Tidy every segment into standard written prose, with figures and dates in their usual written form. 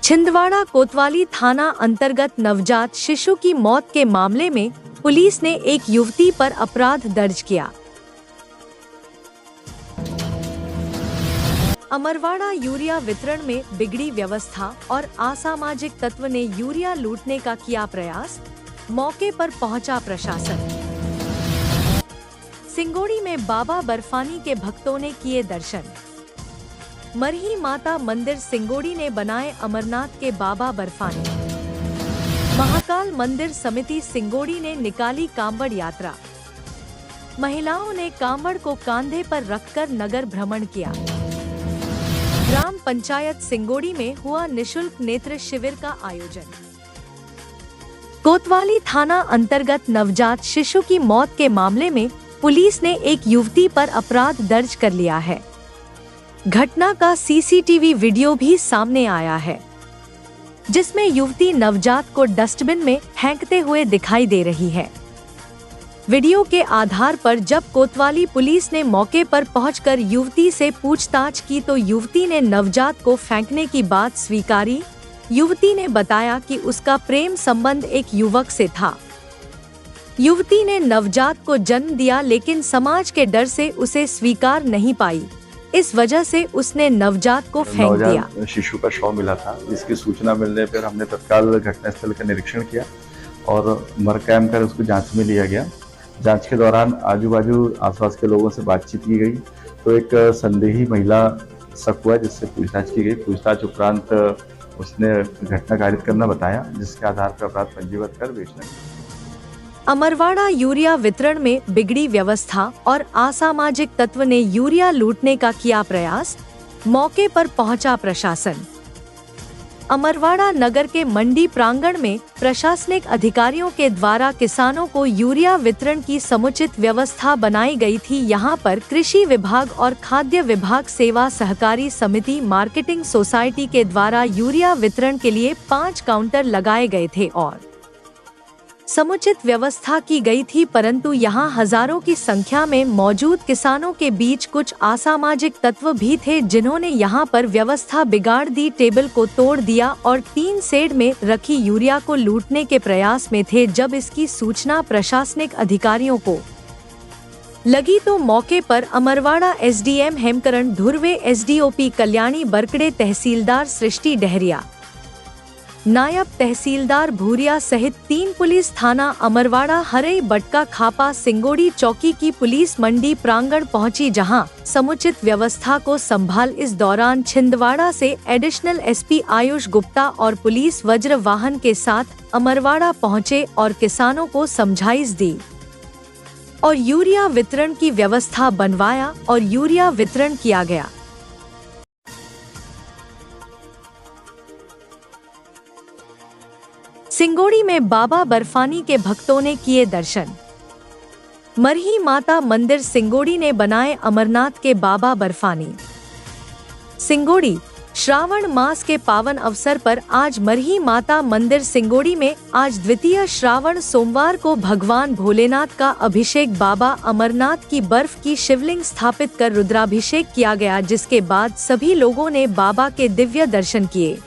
छिंदवाड़ा कोतवाली थाना अंतर्गत नवजात शिशु की मौत के मामले में पुलिस ने एक युवती पर अपराध दर्ज किया। अमरवाड़ा यूरिया वितरण में बिगड़ी व्यवस्था और असामाजिक तत्व ने यूरिया लूटने का किया प्रयास, मौके पर पहुंचा प्रशासन। सिंगोड़ी में बाबा बर्फानी के भक्तों ने किए दर्शन। मरही माता मंदिर सिंगोड़ी ने बनाए अमरनाथ के बाबा बर्फानी। महाकाल मंदिर समिति सिंगोड़ी ने निकाली कांवड़ यात्रा। महिलाओं ने कांवड़ को कांधे पर रखकर नगर भ्रमण किया। ग्राम पंचायत सिंगोड़ी में हुआ निशुल्क नेत्र शिविर का आयोजन। कोतवाली थाना अंतर्गत नवजात शिशु की मौत के मामले में पुलिस ने एक युवती पर अपराध दर्ज कर लिया है। घटना का सीसीटीवी वीडियो भी सामने आया है, जिसमें युवती नवजात को डस्टबिन में फेंकते हुए दिखाई दे रही है। वीडियो के आधार पर जब कोतवाली पुलिस ने मौके पर पहुंचकर युवती से पूछताछ की तो युवती ने नवजात को फेंकने की बात स्वीकारी। युवती ने बताया कि उसका प्रेम संबंध एक युवक से था। युवती ने नवजात को जन्म दिया, लेकिन समाज के डर से उसे स्वीकार नहीं पाई। इस वजह से उसने नवजात को फेंक दिया। शिशु का शव मिला था, जिसकी सूचना मिलने पर हमने तत्काल घटनास्थल का निरीक्षण किया और मर कैम कर उसको जांच में लिया गया। जांच के दौरान आजू बाजू आसपास के लोगों से बातचीत की गई तो एक संदेही महिला शक हुआ, जिससे पूछताछ की गई। पूछताछ उपरांत उसने घटना कारित करना बताया, जिसके आधार पर अपराध पंजीबद्ध कर बेचना। अमरवाड़ा यूरिया वितरण में बिगड़ी व्यवस्था और असामाजिक तत्व ने यूरिया लूटने का किया प्रयास, मौके पर पहुंचा प्रशासन। अमरवाड़ा नगर के मंडी प्रांगण में प्रशासनिक अधिकारियों के द्वारा किसानों को यूरिया वितरण की समुचित व्यवस्था बनाई गई थी। यहां पर कृषि विभाग और खाद्य विभाग सेवा सहकारी समिति मार्केटिंग सोसाइटी के द्वारा यूरिया वितरण के लिए 5 काउंटर लगाए गए थे और समुचित व्यवस्था की गई थी, परंतु यहां हजारों की संख्या में मौजूद किसानों के बीच कुछ असामाजिक तत्व भी थे, जिन्होंने यहां पर व्यवस्था बिगाड़ दी, टेबल को तोड़ दिया और 3 शेड में रखी यूरिया को लूटने के प्रयास में थे। जब इसकी सूचना प्रशासनिक अधिकारियों को लगी तो मौके पर अमरवाड़ा एसडीएम हेमकरण धुर्वे, एसडीओपी कल्याणी बरकड़े, तहसीलदार सृष्टि डहरिया, नायब तहसीलदार भूरिया सहित 3 पुलिस थाना अमरवाड़ा, हरई, बटका, खापा, सिंगोड़ी चौकी की पुलिस मंडी प्रांगण पहुंची, जहां समुचित व्यवस्था को संभाल। इस दौरान छिंदवाड़ा से एडिशनल एसपी आयुष गुप्ता और पुलिस वज्र वाहन के साथ अमरवाड़ा पहुंचे और किसानों को समझाइश दी और यूरिया वितरण की व्यवस्था बनवाया और यूरिया वितरण किया गया। सिंगोड़ी में बाबा बर्फानी के भक्तों ने किए दर्शन। मरही माता मंदिर सिंगोड़ी ने बनाए अमरनाथ के बाबा बर्फानी। सिंगोड़ी श्रावण मास के पावन अवसर पर आज मरही माता मंदिर सिंगोड़ी में आज द्वितीय श्रावण सोमवार को भगवान भोलेनाथ का अभिषेक बाबा अमरनाथ की बर्फ की शिवलिंग स्थापित कर रुद्राभिषेक किया गया, जिसके बाद सभी लोगों ने बाबा के दिव्य दर्शन किए।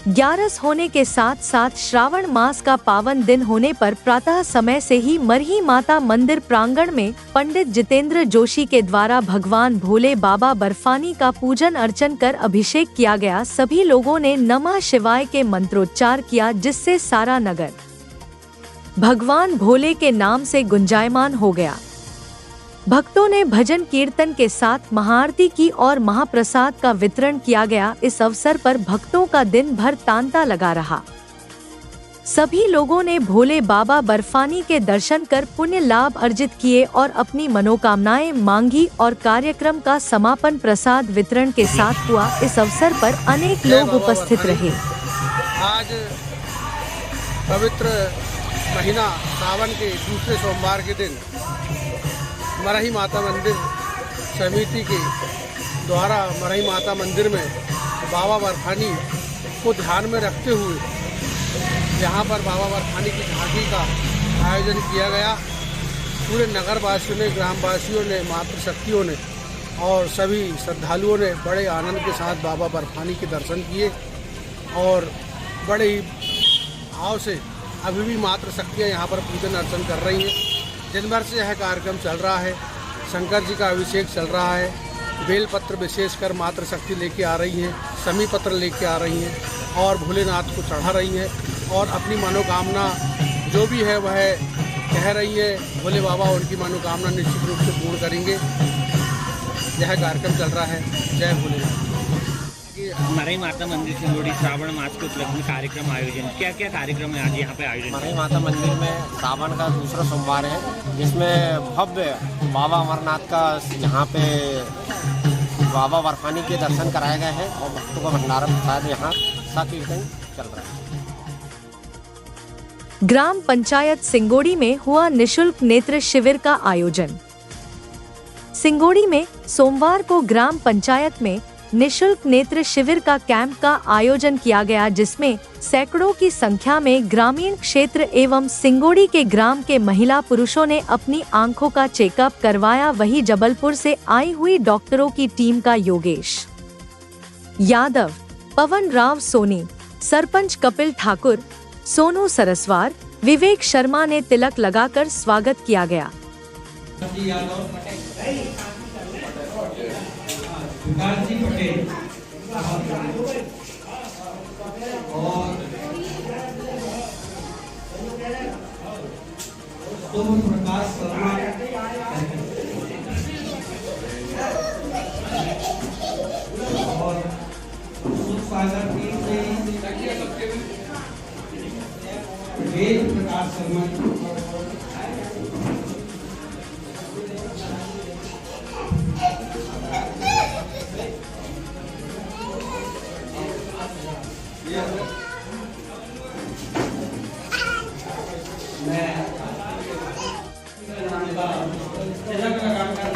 11 होने के साथ साथ श्रावण मास का पावन दिन होने पर प्रातः समय से ही मरही माता मंदिर प्रांगण में पंडित जितेंद्र जोशी के द्वारा भगवान भोले बाबा बर्फानी का पूजन अर्चन कर अभिषेक किया गया। सभी लोगों ने नमः शिवाय के मंत्रोच्चार किया, जिससे सारा नगर भगवान भोले के नाम से गुंजायमान हो गया। भक्तों ने भजन कीर्तन के साथ महाआरती की और महाप्रसाद का वितरण किया गया। इस अवसर पर भक्तों का दिन भर तांता लगा रहा। सभी लोगों ने भोले बाबा बर्फानी के दर्शन कर पुण्य लाभ अर्जित किए और अपनी मनोकामनाएं मांगी और कार्यक्रम का समापन प्रसाद वितरण के साथ हुआ। इस अवसर पर अनेक लोग उपस्थित रहे। आज पवित्र महीना सावन के दूसरे सोमवार के दिन मरही माता मंदिर समिति के द्वारा मरही माता मंदिर में बाबा बर्फानी को ध्यान में रखते हुए यहाँ पर बाबा बर्फानी की झांकी का आयोजन किया गया। पूरे नगरवासियों ने, ग्रामवासियों ने, मातृशक्तियों ने और सभी श्रद्धालुओं ने बड़े आनंद के साथ बाबा बर्फानी के दर्शन किए और बड़े ही भाव से अभी भी मातृ शक्तियाँ यहाँ पर पूजन अर्चन कर रही हैं। दिन भर से यह कार्यक्रम चल रहा है। शंकर जी का अभिषेक चल रहा है। बेलपत्र विशेषकर मातृ शक्ति लेके आ रही हैं, समी पत्र लेके आ रही हैं और भोलेनाथ को चढ़ा रही हैं और अपनी मनोकामना जो भी है वह कह रही है। भोले बाबा उनकी मनोकामना निश्चित रूप से पूर्ण करेंगे। यह कार्यक्रम चल रहा है। जय भोलेनाथ। मरई माता मंदिर सिंगोड़ी श्रावण मास के उपलक्ष्य में कार्यक्रम आयोजन, क्या क्या कार्यक्रम है आज यहाँ पे आयोजन? मरई माता मंदिर में सावन का दूसरा सोमवार है, जिसमें भव्य बाबा अमरनाथ का यहाँ पे बाबा बर्फानी के दर्शन कराए गए हैं और भक्तों का भंडारा प्रसाद यहाँ संकीर्तन चल रहा है। ग्राम पंचायत सिंगोड़ी में हुआ निशुल्क नेत्र शिविर का आयोजन। सिंगोड़ी में सोमवार को ग्राम पंचायत में निशुल्क नेत्र शिविर का कैंप का आयोजन किया गया, जिसमें सैकड़ों की संख्या में ग्रामीण क्षेत्र एवं सिंगोड़ी के ग्राम के महिला पुरुषों ने अपनी आंखों का चेकअप करवाया। वहीं जबलपुर से आई हुई डॉक्टरों की टीम का योगेश यादव, पवन राव सोनी, सरपंच कपिल ठाकुर, सोनू सरस्वार, विवेक शर्मा ने तिलक लगाकर स्वागत किया गया। विकासजी पटेल और सोम प्रकाश शर्मा और सागर टीम से वेद प्रकाश शर्मा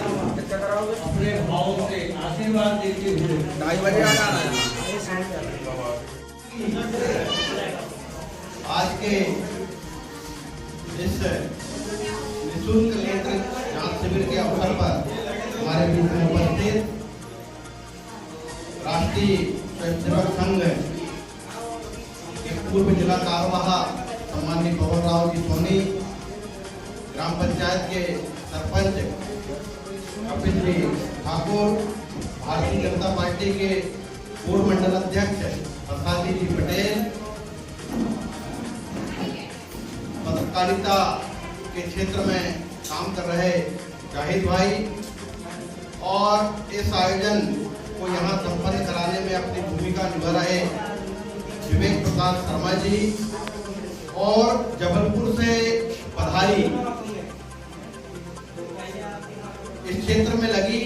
अपने भाव से आशीर्वाद देते हुए 2:30 बजे आज के इस निःशुल्क नेत्र जांच शिविर के अवसर पर हमारे बीच में उपस्थित राष्ट्रीय स्वयंसेवक संघ के पूर्व जिला कार्यवाह सम्माननीय पवन राव जी सोनी, ग्राम पंचायत के सरपंच कपिल जी ठाकुर, भारतीय जनता पार्टी के पूर्व मंडल अध्यक्ष प्रसाद जी पटेल, पत्रकारिता के क्षेत्र में काम कर रहे जाहिद भाई और इस आयोजन को यहाँ संपन्न कराने में अपनी भूमिका निभा रहे विवेक प्रकाश शर्मा जी और जबलपुर से पधारी इस क्षेत्र में लगी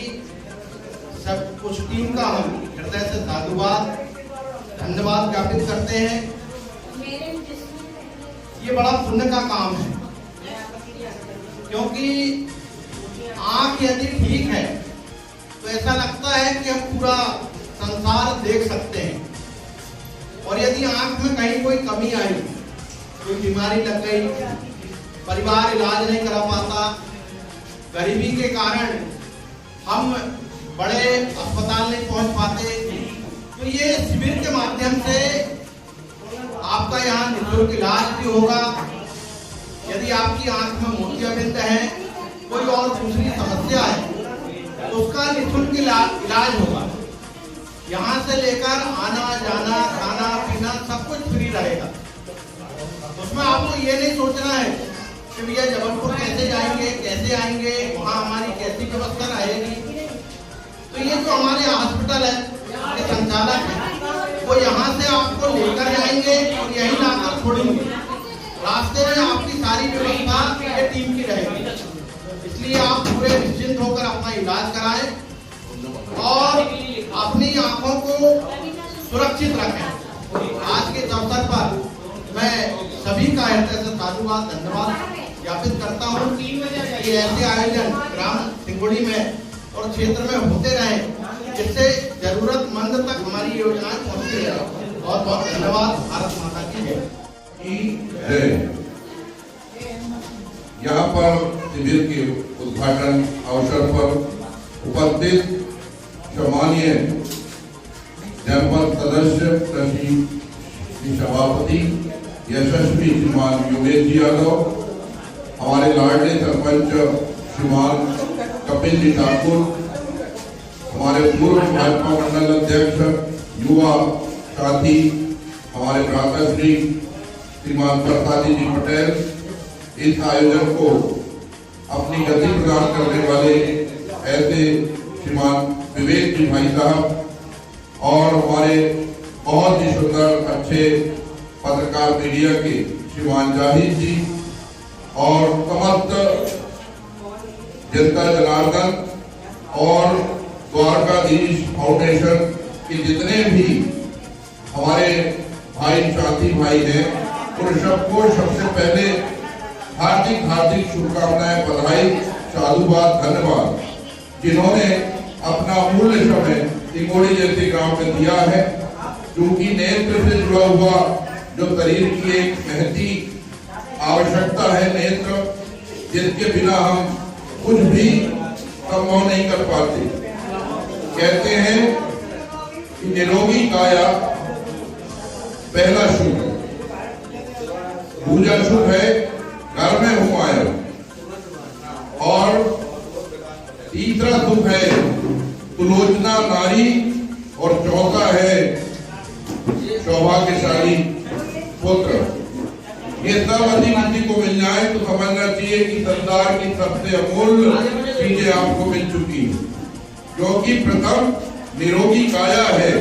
सब कुछ टीम का हम हृदय से साधुवाद धन्यवाद ज्ञापित करते हैं। ये बड़ा पुण्य का काम है, क्योंकि आंख यदि ठीक है तो ऐसा लगता है कि हम पूरा संसार देख सकते हैं, और यदि आंख में कहीं कोई कमी आई, कोई बीमारी लग गई, परिवार इलाज नहीं करा पाता, गरीबी के कारण हम बड़े अस्पताल नहीं पहुंच पाते, तो ये शिविर के माध्यम से आपका यहाँ निःशुल्क इलाज भी होगा। यदि आपकी आंख में मोतियाबिंद है, कोई और दूसरी समस्या है, तो उसका निःशुल्क इलाज होगा। यहाँ से लेकर आना जाना खाना पीना सब कुछ फ्री रहेगा। उसमें आपको ये नहीं सोचना है कि भैया जबलपुर कैसे जाएंगे, कैसे आएंगे, वहाँ हमारी कैसी व्यवस्था रहेगी। तो ये जो हमारे हॉस्पिटल है के संचालक है, वो यहाँ से आपको लेकर जाएंगे और यही लाकर छोड़ेंगे। रास्ते में आपकी सारी व्यवस्था ये टीम की रहेगी, इसलिए आप पूरे निश्चिंत होकर अपना इलाज कराएं और अपनी आंखों को सुरक्षित रखें। आज के अवसर पर मैं सभी का हृदय से साधुवाद धन्यवाद ज्ञापित करता हूँ कि ऐसे आयोजन ग्राम सिंगोड़ी में और क्षेत्र में होते रहे, जिससे जरूरतमंद तक हमारी योजनाएं पहुँचती है। बहुत बहुत धन्यवाद। भारत माता की जय। यहाँ पर शिविर के उद्घाटन अवसर पर उपस्थित सम्मानीय जनपद सदस्य श्री के सभापति यशस्वी श्रीमान योगेश जी यादव, हमारे लाडले सरपंच श्रीमान कपिल जी ठाकुर, हमारे पूर्व भाजपा मंडल अध्यक्ष युवा साथी हमारे भ्राताश्री श्रीमान प्रसादी जी पटेल, इस आयोजन को अपनी गति प्रदान करने वाले ऐसे श्रीमान विवेक जी भाई साहब और हमारे बहुत ही सुंदर अच्छे पत्रकार मीडिया के श्रीमान जाहिद जी और समस्त जनता जनार्दन और द्वारकाधीश फाउंडेशन के जितने भी हमारे भाई साथी भाई हैं, उन सबको सबसे पहले हार्दिक हार्दिक शुभकामनाएं, बधाई, साधुवाद, धन्यवाद, जिन्होंने अपना अमूल्य समय सिंगोड़ी जैसे गांव में दिया है। क्योंकि नेत्र से जुड़ा हुआ जो शरीर की एक महती आवश्यकता है, नेत्र, जिसके बिना हम कुछ भी संभव नहीं कर पाते। कहते हैं कि निरोगी काया पहला शुभ है, दूजा शुभ है घर में हूं आया, और तीसरा शुभ है सुलोचना नारी, और चौथा है सौभाग्यशाली पुत्र। ये सब यदि किसी को मिल जाए तो समझना चाहिए कि संसार की सबसे अमूल्य चीजें आपको मिल चुकी है, क्योंकि प्रथम निरोगी काया है,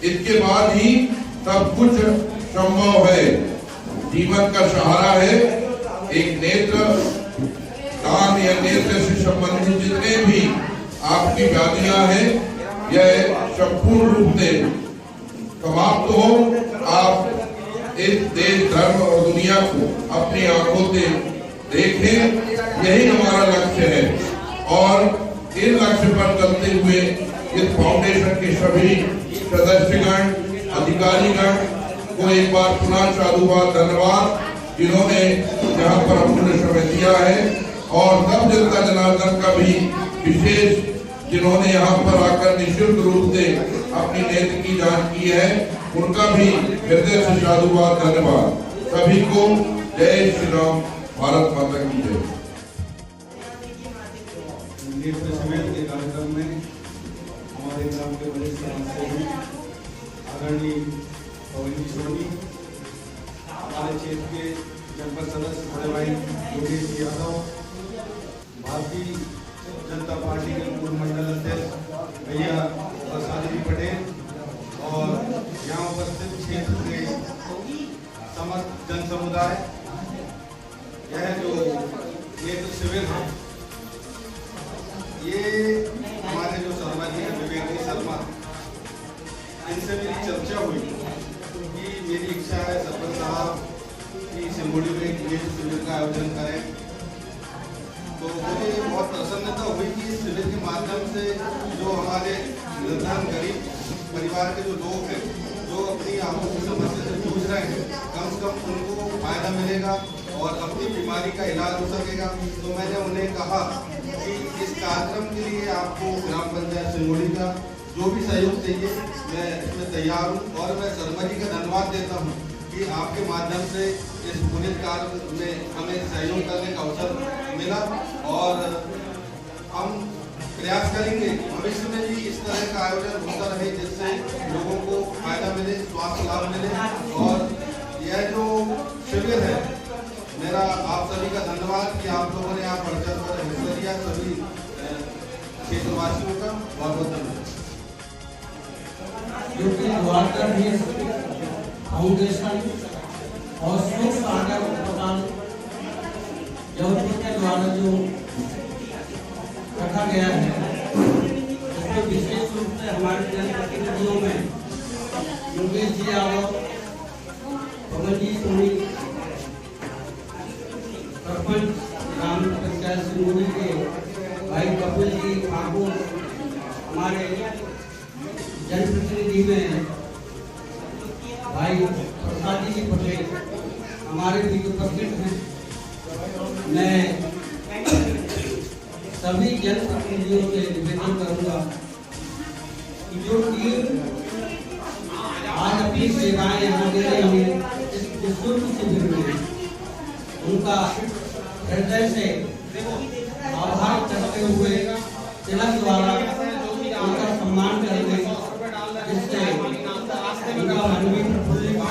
इसके बाद ही सब कुछ संभव है। जीवन का सहारा है एक नेत्र दान या नेत्र से संबंधित जितने भी आपकी व्याधियां हैं, यह संपूर्ण रूप से समाप्त हो। आप इस देश, धर्म और दुनिया को अपनी आंखों से देखें, यही हमारा लक्ष्य है। और इन लक्ष्य पर चलते हुए इस फाउंडेशन के सभी सदस्यगण, अधिकारीगण को एक बार पुनः साधुवाद, धन्यवाद, जिन्होंने यहाँ पर अमूल्य समय दिया है, और सब जनता जनार्दन का भी विशेष, जिन्होंने यहाँ पर आकर निःशुल्क रूप से अपनी नेत्र की जांच की है, उनका भी हृदय से साधुवाद, धन्यवाद। सभी को जय श्री राम, भारत माता की जय। नेत्र शिविर के कार्यक्रम में हमारे ग्राम के वरिष्ठ समाजसेवी आदरणीय पवन जी सोनी, हमारे क्षेत्र के जनपद सदस्य बड़े भाई योगेश यादव, भारतीय जनता पार्टी के पूर्व मंडल अध्यक्ष भैया प्रसादी जी पटेल, और यहाँ उपस्थित क्षेत्र के समस्त जन समुदाय, यह जो नेत्र शिविर है, ये हमारे जो शर्मा जी हैं, विवेक जी शर्मा, इनसे मेरी चर्चा हुई कि मेरी इच्छा है सरपंच साहब कि सिंगोड़ी में एक नेत्र शिविर का आयोजन करें। तो मुझे बहुत प्रसन्नता हुई कि इस शिविर के माध्यम से जो हमारे निर्धन गरीब परिवार के जो लोग हैं, जो अपनी आंखों की समस्या से जूझ रहे हैं, कम से कम उनको फायदा मिलेगा और अपनी बीमारी का इलाज हो सकेगा। तो मैंने उन्हें कहा कि इस कार्यक्रम के लिए आपको ग्राम पंचायत सिंगोड़ी का जो भी सहयोग चाहिए, मैं इसमें तैयार हूँ। और मैं शर्मा जी का धन्यवाद देता हूँ कि आपके माध्यम से इस पुनीत कार्य में हमें सहयोग करने का अवसर मिला, और हम प्रयास करेंगे कि भविष्य में भी इस तरह का आयोजन होता रहे, जिससे लोगों को फायदा मिले, स्वास्थ्य लाभ मिले। और यह जो शिविर है, मेरा आप सभी का धन्यवाद कि आप लोगों ने आप बढ़ चढ़ कर हिस्सा लिया। सभी क्षेत्रवासियों का बहुत बहुत धन्यवाद। जो कि द्वारकाधीश फाउंडेशन और सुख सागर अस्पताल जबलपुर के द्वारा जो रखा गया है, उसमें विशेष रूप से हमारे जनप्रतिनिधियों में योगेश जी यादव, पवन जी सोनी, सरपंच ग्राम पंचायत सिंगोड़ी के भाई कपिल जी ठाकुर, हमारे जनप्रतिनिधि में भाई प्रसादी जी पटेल, हमारे भी उपस्थित हैं। मैं सभी जनप्रतिनिधियों से निवेदन करूंगा कि जो टीम आज अपनी सभी सेवाएं यहाँ दे रही हैं इस निःशुल्क शिविर में, उनका हृदय से आभार करते हुए तिलक द्वारा उनका सम्मान करने, जिससे उनका मन भी प्रफुल्लित हो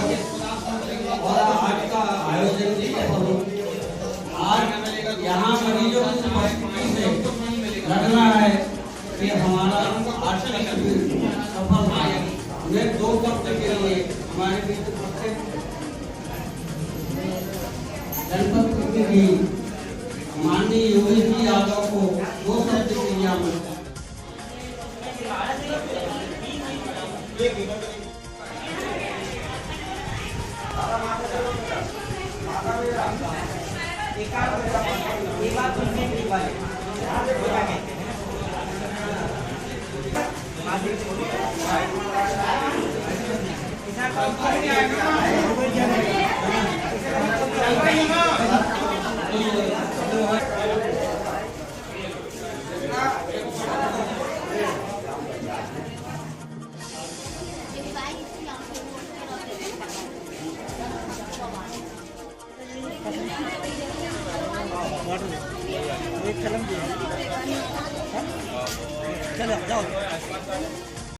और आज का आयोजन भी सफल हो। आज यहाँ मरीजों की उपस्थिति से लग रहा है कि हमारा आज का शिविर सफल है। मैं 2 वक्त के लिए हमारे बीच उपस्थित जनपद प्रतिनिधि माननीय योगी जी यादव को 2 शब्द के लिए आमंत्रित। चलो जाओ।